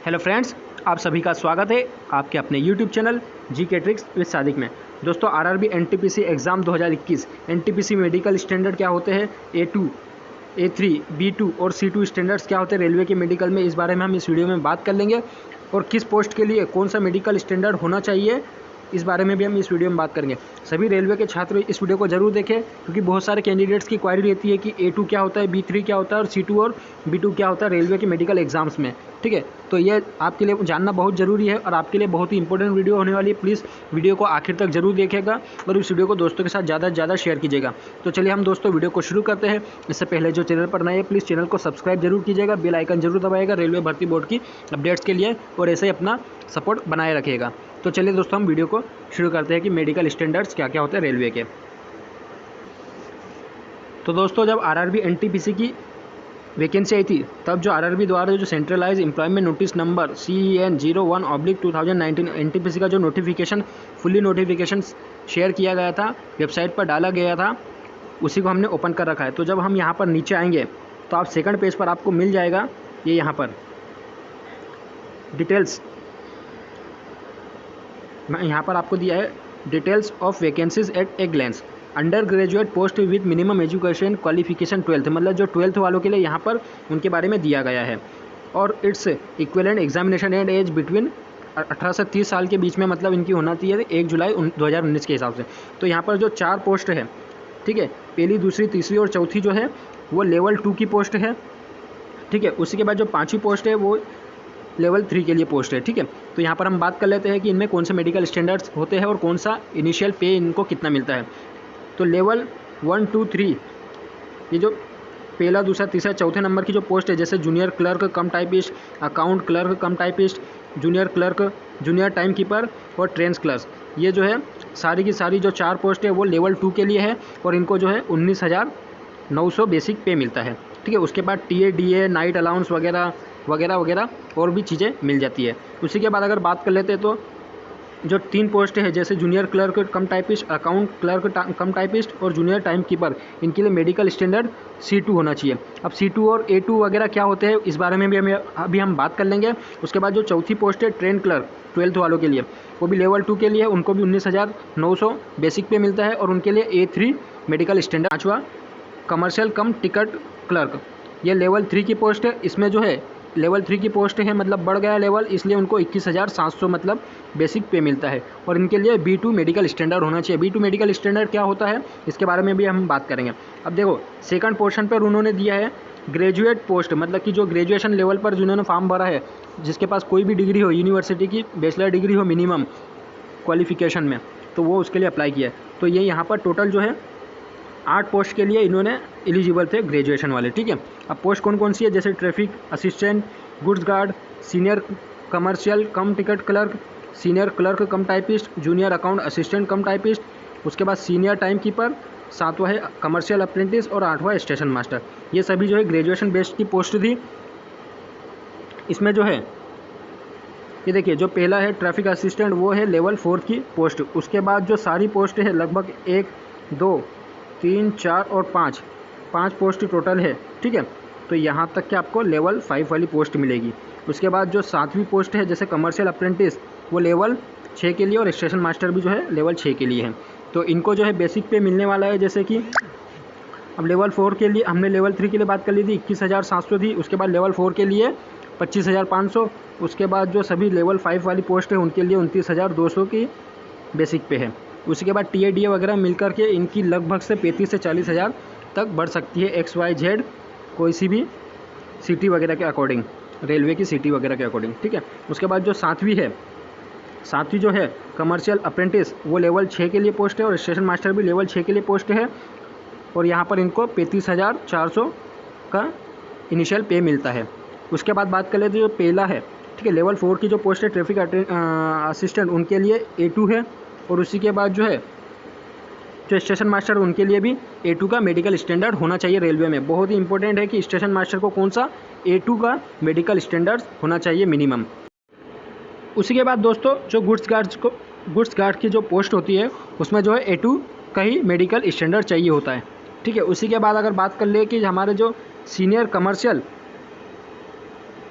Hello friends, आप सभी का स्वागत है आपके अपने YouTube channel GK tricks with Sadiq में। दोस्तों, RRB NTPC exam 2021 NTPC medical standard क्या होते हैं, A2, A3, B2 और C2 स्टैंडर्ड्स क्या होते हैं रेलवे के मेडिकल में, इस बारे में हम इस वीडियो में बात कर लेंगे। और किस पोस्ट के लिए कौन सा मेडिकल स्टैंडर्ड होना चाहिए, इस बारे में भी हम इस वीडियो में बात करेंगे। सभी रेलवे के छात्र इस वीडियो को जरूर देखें, क्योंकि बहुत सारे कैंडिडेट्स की क्वारी रहती है कि A2 क्या होता है, B3 क्या होता है और C2 और B2 क्या होता है रेलवे के मेडिकल एग्जाम्स में। ठीक है, तो ये आपके लिए जानना बहुत ज़रूरी है और आपके लिए बहुत ही इंपॉर्टेंट वीडियो होने वाली है। प्लीज़ वीडियो को आखिर तक जरूर देखिएगा और इस वीडियो को दोस्तों के साथ ज़्यादा से ज़्यादा शेयर कीजिएगा। तो चलिए हम दोस्तों वीडियो को शुरू करते हैं। इससे पहले जो चैनल पर नए हैं, प्लीज़ चैनल को सब्सक्राइब जरूर कीजिएगा, बेल आइकन जरूर दबाइएगा रेलवे भर्ती बोर्ड की अपडेट्स के लिए, और ऐसे ही अपना सपोर्ट बनाए रखिएगा। तो चलिए दोस्तों हम वीडियो को शुरू करते हैं कि मेडिकल स्टैंडर्ड्स क्या क्या होते हैं रेलवे के। तो दोस्तों, जब आरआरबी एनटीपीसी की वैकेंसी आई थी, तब जो आरआरबी द्वारा जो centralise employment notice number CEN 01/2019 NTPC का जो नोटिफिकेशन फुल्ली नोटिफिकेशन शेयर किया गया था, वेबसाइट पर डाला गया था, उसी को हमने ओपन कर रखा है। तो जब हम यहाँ पर नीचे आएंगे तो आप सेकंड पेज पर आपको मिल जाएगा ये यहाँ पर डिटेल्स, यहाँ पर आपको दिया है details of vacancies at a glance, under graduate post with minimum education qualification 12th, मतलब जो 12th वालों के लिए यहाँ पर उनके बारे में दिया गया है। और its equivalent examination and age between 18 से 30 साल के बीच में, मतलब इनकी होना चाहिए 1 जुलाई 2019 के हिसाब से। तो यहाँ पर जो 4 पोस्ट है, ठीक है, पहली, दूसरी, तीसरी और चौथी जो है वो लेवल 2 की पोस्ट है। ठीक है, उसी के बाद जो 5वीं पोस्ट है वो लेवल 3 के लिए पोस्ट है। ठीक है, तो यहाँ पर हम बात कर लेते हैं कि इनमें कौन से मेडिकल स्टैंडर्ड्स होते हैं और कौन सा इनिशियल पे इनको कितना मिलता है। तो लेवल 1, 2, 3 ये जो पहला, दूसरा, तीसरा, चौथे नंबर की जो पोस्ट है, जैसे जूनियर क्लर्क कम टाइपिस्ट, अकाउंट क्लर्क कम typist, junior clerk, junior time keeper और ट्रेंस क्लर्क, ये जो है सारी की सारी जो 4 पोस्ट है वो लेवल 2 के लिए है और इनको जो है 19,900 बेसिक पे मिलता है। ठीक है, उसके बाद TA, DA, नाइट अलाउंस वगैरह वगैरह वगैरह और भी चीज़ें मिल जाती है। उसी के बाद अगर बात कर लेते हैं तो जो 3 पोस्ट है, जैसे जूनियर क्लर्क कम टाइपिस्ट, अकाउंट क्लर्क कम टाइपिस्ट और जूनियर टाइम कीपर, इनके लिए मेडिकल स्टैंडर्ड C2 होना चाहिए। अब C2 और A2 वगैरह क्या होते हैं, इस बारे में भी अभी हम बात कर लेंगे। उसके बाद जो चौथी पोस्ट है ट्रेन क्लर्क 12th वालों के लिए, वो भी लेवल 2 के लिए, उनको भी 19,900 बेसिक पे मिलता है और उनके लिए A3 मेडिकल स्टैंडर्ड। 5वां कमर्शियल कम टिकट क्लर्क, ये लेवल 3 की पोस्ट है। इसमें जो है लेवल 3 की पोस्ट है, मतलब बढ़ गया लेवल, इसलिए उनको 21,700 मतलब बेसिक पे मिलता है और इनके लिए B2 मेडिकल स्टैंडर्ड होना चाहिए। B2 मेडिकल स्टैंडर्ड क्या होता है, इसके बारे में भी हम बात करेंगे। अब देखो, सेकंड पोर्शन पर उन्होंने दिया है ग्रेजुएट पोस्ट, मतलब कि जो ग्रेजुएशन लेवल पर जिन्होंने फॉर्म भरा है, जिसके पास कोई भी डिग्री हो, यूनिवर्सिटी की बैचलर डिग्री हो मिनिमम क्वालिफिकेशन में, तो वो उसके लिए अप्लाई किया है। तो ये यहाँ पर टोटल जो है 8 पोस्ट के लिए इन्होंने एलिजिबल थे ग्रेजुएशन वाले। ठीक है, अब पोस्ट कौन कौन सी है, जैसे traffic assistant, goods guard, senior commercial cum ticket clerk, senior clerk कम टाइपिस्ट, जूनियर अकाउंट असिस्टेंट कम टाइपिस्ट, उसके बाद सीनियर टाइम कीपर, 7वां है कमर्शियल अप्रेंटिस और 8वां स्टेशन मास्टर। ये सभी जो है ग्रेजुएशन बेस्ड की पोस्ट थी। इसमें जो है ये देखिए, जो पहला है ट्रैफिक असिस्टेंट, वो है लेवल 4 की पोस्ट। उसके बाद जो सारी पोस्ट है लगभग 1, 2, 3, 4 और 5 पोस्ट टोटल है। ठीक है, तो यहाँ तक कि आपको लेवल 5 वाली पोस्ट मिलेगी। उसके बाद जो 7वीं पोस्ट है, जैसे कमर्शियल अप्रेंटिस, वो लेवल 6 के लिए और स्टेशन मास्टर भी जो है लेवल 6 के लिए है। तो इनको जो है बेसिक पे मिलने वाला है, जैसे कि अब लेवल 4 के लिए हमने लेवल 3 के लिए बात कर ली थी, 21,700 थी। उसके बाद लेवल 4 के लिए 25,500। उसके बाद जो सभी लेवल 5 वाली पोस्ट है उनके लिए 29,200 की बेसिक पे है। उसके बाद TA, DA वगैरह मिलकर के इनकी लगभग से 35 से 40,000 तक बढ़ सकती है, XYZ कोई सी भी सिटी वगैरह के अकॉर्डिंग, रेलवे की सिटी वगैरह के अकॉर्डिंग। ठीक है, उसके बाद जो 7वीं जो है कमर्शियल अप्रेंटिस, वो लेवल 6 के लिए पोस्ट है और स्टेशन मास्टर भी लेवल 6 के लिए पोस्ट है और यहाँ पर इनको 35,400 का इनिशियल पे मिलता है। उसके बाद बात कर लेते हैं जो पहला है, ठीक है, लेवल 4 की जो पोस्ट है ट्रैफिक असिस्टेंट, उनके लिए A2 है और उसी के बाद जो है जो स्टेशन मास्टर, उनके लिए भी A2 का मेडिकल स्टैंडर्ड होना चाहिए रेलवे में। बहुत ही इंपॉर्टेंट है कि स्टेशन मास्टर को कौन सा A2 का मेडिकल स्टैंडर्ड होना चाहिए मिनिमम। उसी के बाद दोस्तों जो गुड्स गार्ड की जो पोस्ट होती है, उसमें जो है A2 का ही मेडिकल स्टैंडर्ड चाहिए होता है। ठीक है, उसी के बाद अगर बात कर ले कि हमारे जो senior commercial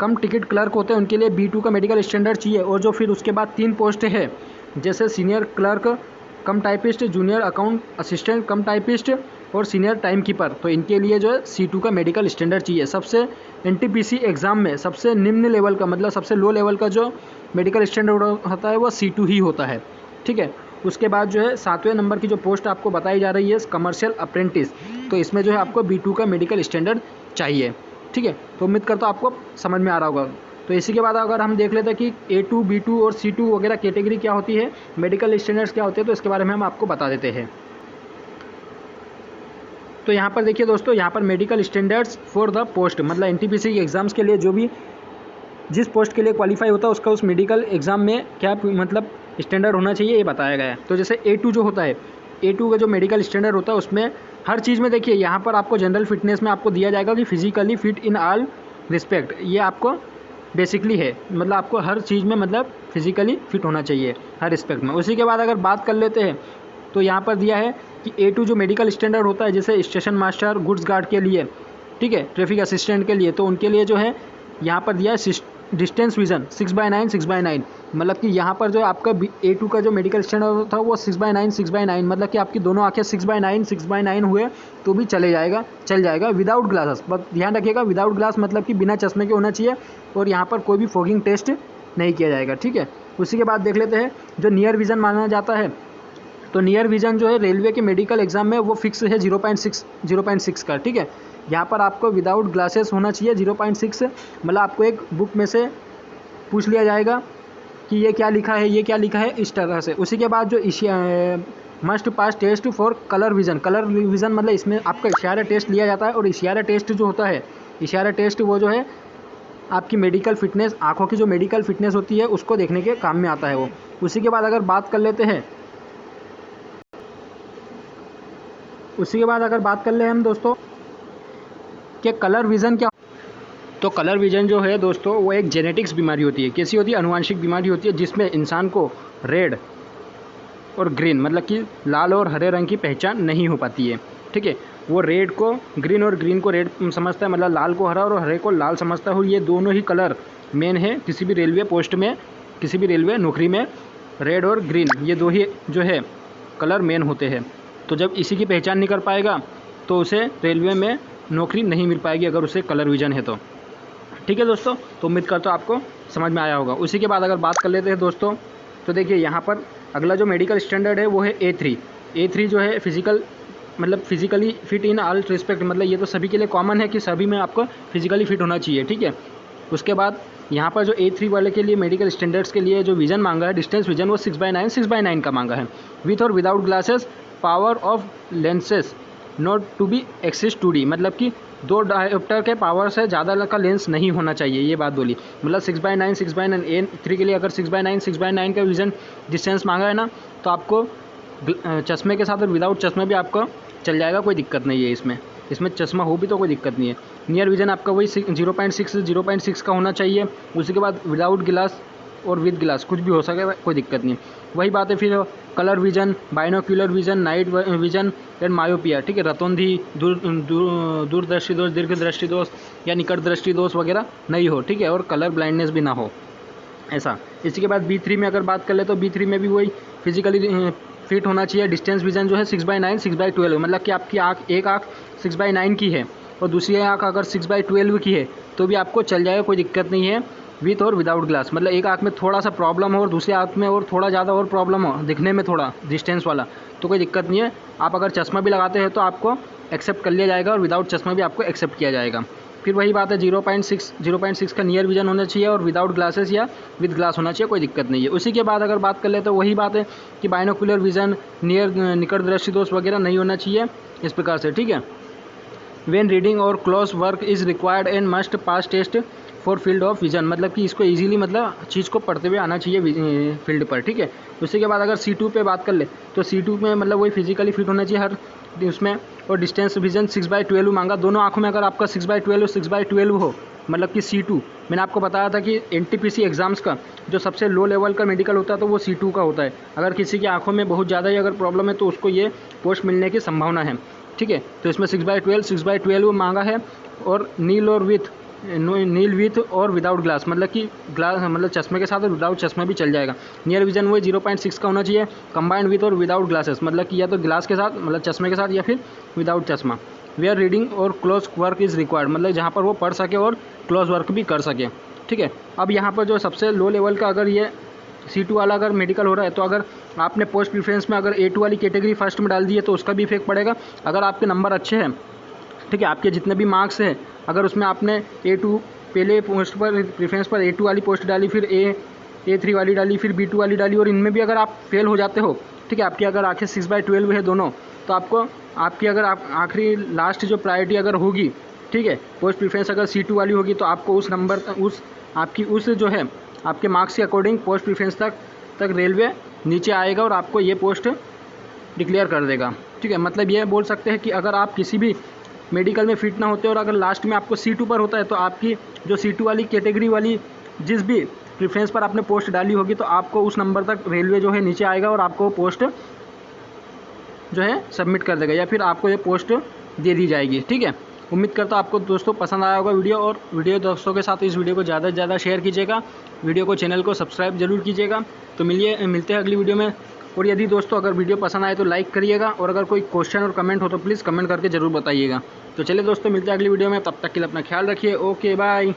cum ticket clerk होते हैं उनके लिए B2 का मेडिकल स्टैंडर्ड चाहिए। और जो फिर उसके बाद 3 पोस्ट है जैसे सीनियर क्लर्क कम टाइपिस्ट, जूनियर अकाउंट असिस्टेंट कम टाइपिस्ट और सीनियर टाइम कीपर, तो इनके लिए जो है C2 का मेडिकल स्टैंडर्ड चाहिए। सबसे NTPC एग्ज़ाम में सबसे निम्न लेवल का मतलब सबसे लो लेवल का जो मेडिकल स्टैंडर्ड होता है वो C2 ही होता है, ठीक है। उसके बाद जो है 7वें नंबर की जो पोस्ट आपको बताई जा रही है कमर्शियल अप्रेंटिस, तो इसमें जो है आपको B2 का मेडिकल स्टैंडर्ड चाहिए, ठीक है। तो उम्मीद करता हूँ आपको समझ में आ रहा होगा। तो इसी के बाद अगर हम देख लेते हैं कि A2, B2 और C2 वगैरह कैटेगरी क्या होती है, मेडिकल स्टैंडर्ड्स क्या होते हैं, तो इसके बारे में हम आपको बता देते हैं। तो यहाँ पर देखिए दोस्तों, यहाँ पर medical standards for the post मतलब NTPC के एग्ज़ाम्स के लिए जो भी जिस पोस्ट के लिए क्वालिफाई होता है उसका उस मेडिकल एग्ज़ाम में क्या मतलब स्टैंडर्ड होना चाहिए ये बताया गया है। तो जैसे A2 जो होता है, A2 का जो मेडिकल स्टैंडर्ड होता है उसमें हर चीज़ में देखिए यहाँ पर आपको जनरल फिटनेस में आपको दिया जाएगा कि physically fit in all respect, ये आपको बेसिकली है मतलब आपको हर चीज़ में मतलब फिजिकली फिट होना चाहिए हर रिस्पेक्ट में। उसी के बाद अगर बात कर लेते हैं तो यहाँ पर दिया है कि A2 जो मेडिकल स्टैंडर्ड होता है जैसे स्टेशन मास्टर, गुड्स गार्ड के लिए, ठीक है, ट्रैफिक असिस्टेंट के लिए, तो उनके लिए जो है यहाँ पर दिया है डिस्टेंस विजन 6/9 6/9, मतलब कि यहाँ पर जो आपका A2 का जो मेडिकल स्टैंडर्ड था वो 6/9 6/9, मतलब कि आपकी दोनों आंखें 6/9 हुए तो भी चल जाएगा विदाउट ग्लासेस। बस ध्यान रखिएगा विदाउट ग्लास मतलब कि बिना चश्मे के होना चाहिए और यहाँ पर कोई भी फॉगिंग टेस्ट नहीं किया जाएगा, ठीक है। उसी के बाद देख लेते हैं जो नियर विज़न माना जाता है, तो नियर विज़न जो है रेलवे के मेडिकल एग्ज़ाम में वो फिक्स है 0.6 का, ठीक है। यहाँ पर आपको विदाउट ग्लासेस होना चाहिए 0.6, मतलब आपको एक बुक में से पूछ लिया जाएगा कि ये क्या लिखा है इस तरह से। उसी के बाद जो must pass test for colour vision मतलब इसमें आपका इशारा टेस्ट लिया जाता है और इशारा टेस्ट जो होता है, इशारा टेस्ट वो जो है आपकी मेडिकल फिटनेस, आँखों की जो मेडिकल फिटनेस होती है उसको देखने के काम में आता है वो। उसी के बाद अगर बात कर लेते हैं हम दोस्तों कि कलर विज़न क्या, तो कलर विज़न जो है दोस्तों वो एक जेनेटिक्स बीमारी होती है। कैसी होती है? अनुवांशिक बीमारी होती है जिसमें इंसान को रेड और ग्रीन मतलब कि लाल और हरे रंग की पहचान नहीं हो पाती है, ठीक है। वो रेड को ग्रीन और ग्रीन को रेड समझता है, मतलब लाल को हरा और हरे को लाल समझता है। और ये दोनों ही कलर मेन है किसी भी रेलवे पोस्ट में, किसी भी रेलवे नौकरी में, रेड और ग्रीन ये दो ही जो है कलर मेन होते हैं। तो जब इसी की पहचान नहीं कर पाएगा तो उसे रेलवे में नौकरी नहीं मिल पाएगी अगर उसे कलर विज़न है तो, ठीक है दोस्तों। तो उम्मीद करता हूँ आपको समझ में आया होगा। उसी के बाद अगर बात कर लेते हैं दोस्तों, तो देखिए यहाँ पर अगला जो मेडिकल स्टैंडर्ड है वो है A3 जो है physically fit in all respect, मतलब ये तो सभी के लिए कॉमन है कि सभी में आपको फिजिकली फिट होना चाहिए, ठीक है। उसके बाद यहाँ पर जो A3 वाले के लिए मेडिकल स्टैंडर्ड्स के लिए जो विज़न मांगा है डिस्टेंस विज़न वो 6/9 का मांगा है, विथ और without glasses, power of lenses not to be exceed 2D, मतलब कि 2 डायोप्टर के पावर से ज़्यादा का लेंस नहीं होना चाहिए, ये बात बोली। मतलब 6/9 A3 के लिए अगर 6/9 का विज़न डिस्टेंस मांगा है ना तो आपको चश्मे के साथ और विदाउट चश्मे भी आपको चल जाएगा, कोई दिक्कत नहीं है इसमें चश्मा हो भी तो कोई दिक्कत नहीं है। नियर विज़न आपका वही 0.6 का होना चाहिए। उसी के बाद विदाउट गिलास और विद गिलास कुछ भी हो सके, कोई दिक्कत नहीं। वही बात है फिर colour vision, binocular vision, night vision and myopia, ठीक है, रतौंधी, दूरदृष्टि दोष, दीर्घ दृष्टि दोष या निकट दृष्टि दोष वगैरह नहीं हो, ठीक है, और कलर ब्लाइंडनेस भी ना हो, ऐसा। इसी के बाद B3 में अगर बात कर ले तो B3 में भी वही फिजिकली फिट होना चाहिए। डिस्टेंस विज़न जो है 6/9 6/12, मतलब कि आपकी एक आँख 6/9 की है और दूसरी आँख अगर 6/12 की है तो भी आपको चल जाएगा, कोई दिक्कत नहीं है, विथ और विदाउट ग्लास। मतलब एक आँख में थोड़ा सा प्रॉब्लम हो और दूसरी आँख में और थोड़ा ज़्यादा और प्रॉब्लम हो, दिखने में थोड़ा डिस्टेंस वाला, तो कोई दिक्कत नहीं है। आप अगर चश्मा भी लगाते हैं तो आपको एक्सेप्ट कर लिया जाएगा और विदाउट चश्मा भी आपको एक्सेप्ट किया जाएगा। फिर वही बात है 0.6 का नियर विज़न होना चाहिए और विदाउट ग्लासेस या विद ग्लास होना चाहिए, कोई दिक्कत नहीं है। उसी के बाद अगर बात कर ले तो वही बात है कि बाइनोक्यूलर विज़न, निकट दृष्टि दोष वगैरह नहीं होना चाहिए, इस प्रकार से, ठीक है। व्हेन रीडिंग और close work is required and must pass test for field of vision, मतलब कि इसको इजीली मतलब चीज़ को पढ़ते हुए आना चाहिए फील्ड पर, ठीक है। उसी के बाद अगर C2 पे बात कर ले तो C2 में मतलब वही फिजिकली फिट होना चाहिए हर उसमें, और डिस्टेंस विज़न 6/12 मांगा। दोनों आँखों में अगर आपका 6/12 और 6/12 हो, मतलब कि C2, मैंने आपको बताया था कि NTPC एग्ज़ाम्स का जो सबसे लो लेवल का मेडिकल होता है तो वो C2 का होता है। अगर किसी की आँखों में बहुत ज़्यादा ही अगर प्रॉब्लम है तो उसको ये पोस्ट मिलने की संभावना है, ठीक है। तो इसमें 6/12 मांगा है और नील और विथ नील विथ और विदाउट ग्लास, मतलब कि ग्लास मतलब चश्मे के साथ और विदाउट चश्मा भी चल जाएगा। नियर विजन वो 0.6 का होना चाहिए। कंबाइंड विथ और विदाउट ग्लासेस, मतलब कि या तो ग्लास के साथ मतलब चश्मे के साथ या फिर विदाउट चश्मा। वेयर रीडिंग और क्लोज वर्क इज़ रिक्वायर्ड, मतलब जहाँ पर वो पढ़ सके और क्लोज वर्क भी कर सके। ठीक है, अब यहाँ पर जो सबसे लो लेवल का अगर ये C2 वाला अगर मेडिकल हो रहा है तो अगर आपने पोस्ट प्रीफरेंस में अगर A2 वाली कैटेगरी फर्स्ट में डाल दी है तो उसका भी इफेक्ट पड़ेगा। अगर आपके नंबर अच्छे हैं, ठीक है, आपके जितने भी मार्क्स हैं, अगर उसमें आपने A2 पहले पोस्ट पर प्रीफरेंस पर A2 वाली पोस्ट डाली, फिर A3 वाली डाली, फिर B2 वाली डाली और इनमें भी अगर आप फेल हो जाते हो, ठीक है, आपकी अगर आखिर 6/12 है दोनों, तो आपको आपकी अगर आप आखिरी लास्ट जो प्रायोरिटी अगर होगी, ठीक है, पोस्ट प्रीफरेंस अगर C2 वाली होगी तो आपको उस नंबर उस आपकी उस जो है आपके मार्क्स के अकॉर्डिंग पोस्ट प्रीफरेंस तक रेलवे नीचे आएगा और आपको ये पोस्ट डिक्लेयर कर देगा। ठीक है, मतलब ये बोल सकते हैं कि अगर आप किसी भी मेडिकल में फिट ना होते और अगर लास्ट में आपको C2 पर होता है तो आपकी जो C2 वाली कैटेगरी वाली जिस भी प्रीफरेंस पर आपने पोस्ट डाली होगी तो आपको उस नंबर तक रेलवे जो है नीचे आएगा और आपको पोस्ट जो है सबमिट कर देगा या फिर आपको ये पोस्ट दे दी जाएगी। ठीक है, उम्मीद करता हूँ आपको दोस्तों पसंद आया होगा वीडियो, और वीडियो दोस्तों के साथ इस वीडियो को ज़्यादा से ज़्यादा शेयर कीजिएगा, वीडियो को चैनल को सब्सक्राइब जरूर कीजिएगा। तो मिलते हैं अगली वीडियो में। और यदि दोस्तों अगर वीडियो पसंद आए तो लाइक करिएगा, और अगर कोई क्वेश्चन और कमेंट हो तो प्लीज़ कमेंट करके ज़रूर बताइएगा। तो चलिए दोस्तों, मिलते हैं अगली वीडियो में, तब तक के लिए अपना ख्याल रखिए। Okay bye.